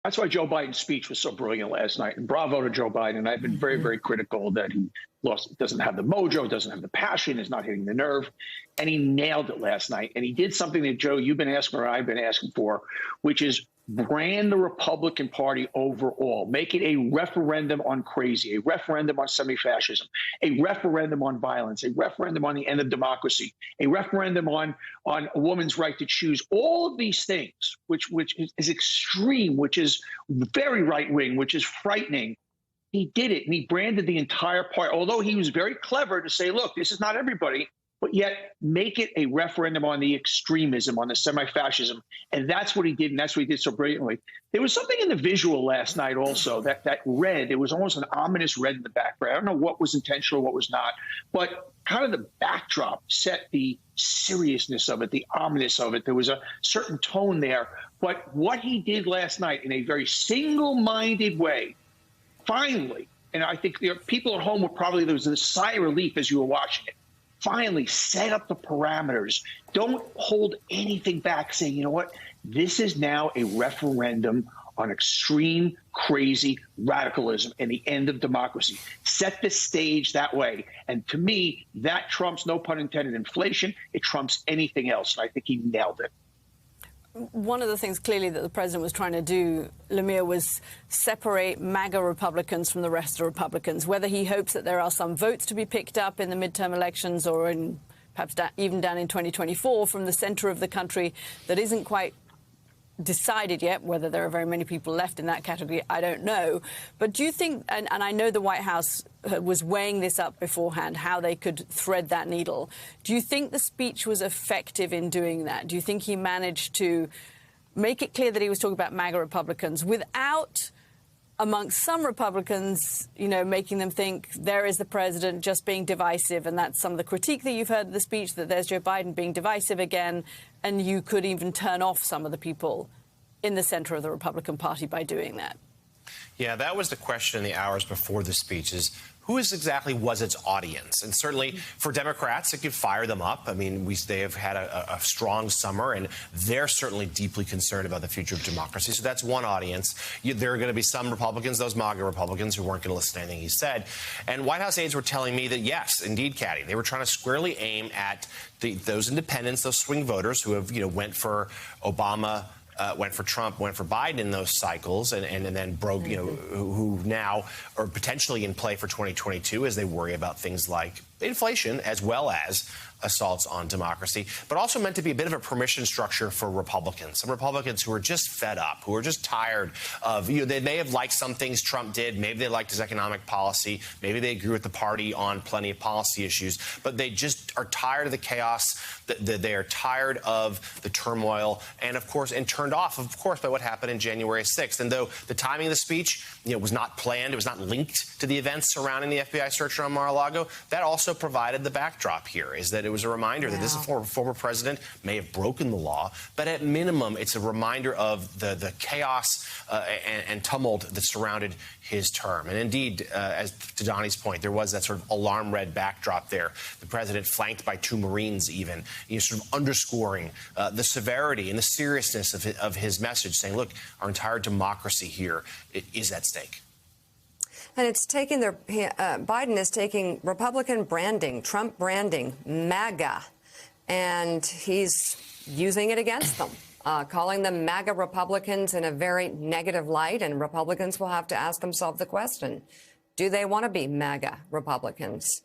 That's why Joe Biden's speech was so brilliant last night. And bravo to Joe Biden. And I've been very, very critical that he doesn't have the mojo, doesn't have the passion, is not hitting the nerve. And he nailed it last night. And he did something that, Joe, you've been asking or I've been asking for, which is brand the Republican Party overall. Make it a referendum on crazy, a referendum on semi-fascism, a referendum on violence, a referendum on the end of democracy, a referendum on a woman's right to choose. All of these things, which is extreme, which is very right-wing, which is frightening. He did it, and he branded the entire party, although he was very clever to say, look, this is not everybody, but yet make it a referendum on the extremism, on the semi-fascism. And that's what he did, and that's what he did so brilliantly. There was something in the visual last night also, that red, it was almost an ominous red in the background. I don't know what was intentional, what was not, but kind of the backdrop set the seriousness of it, the ominous of it. There was a certain tone there. But what he did last night in a very single-minded way, finally, and I think people at home there was a sigh of relief as you were watching it, finally set up the parameters. Don't hold anything back, saying, you know what, this is now a referendum on extreme, crazy radicalism and the end of democracy. Set the stage that way. And to me, that trumps, no pun intended, inflation. It trumps anything else. And I think he nailed it. One of the things clearly that the president was trying to do, Lemire, was separate MAGA Republicans from the rest of the Republicans, whether he hopes that there are some votes to be picked up in the midterm elections or in perhaps even down in 2024 from the center of the country that isn't quite decided yet. Whether there are very many people left in that category, I don't know. But do you think, and I know the White House was weighing this up beforehand, how they could thread that needle. Do you think the speech was effective in doing that? Do you think he managed to make it clear that he was talking about MAGA Republicans without, amongst some Republicans, you know, making them think there is the president just being divisive? And that's some of the critique that you've heard of the speech, that there's Joe Biden being divisive again, and you could even turn off some of the people in the center of the Republican Party by doing that. Yeah, that was the question in the hours before the speech, is who exactly was its audience? And certainly for Democrats, it could fire them up. I mean, they have had a strong summer, and they're certainly deeply concerned about the future of democracy. So that's one audience. There are going to be some Republicans, those MAGA Republicans, who weren't going to listen to anything he said. And White House aides were telling me that, yes, indeed, Caddy, they were trying to squarely aim at those independents, those swing voters who have, went for Obama, went for Trump, went for Biden in those cycles, and then broke, who now are potentially in play for 2022 as they worry about things like inflation as well as assaults on democracy, but also meant to be a bit of a permission structure for Republicans. Some Republicans who are just fed up, who are just tired of, they may have liked some things Trump did. Maybe they liked his economic policy. Maybe they agree with the party on plenty of policy issues, but they just are tired of the chaos. They are tired of the turmoil and, of course, and turned off, of course, by what happened in January 6th. And though the timing of the speech, was not planned, it was not linked to the events surrounding the FBI search on Mar-a-Lago, that also provided the backdrop here, is that it was a reminder that this former president may have broken the law, but at minimum, it's a reminder of the chaos and tumult that surrounded his term. And indeed, as to Donnie's point, there was that sort of alarm red backdrop there. The president flanked by 2 Marines even, sort of underscoring the severity and the seriousness of his message, saying, look, our entire democracy here is at stake. And it's taking Biden is taking Republican branding, Trump branding, MAGA, and he's using it against them, calling them MAGA Republicans in a very negative light. And Republicans will have to ask themselves the question, do they want to be MAGA Republicans?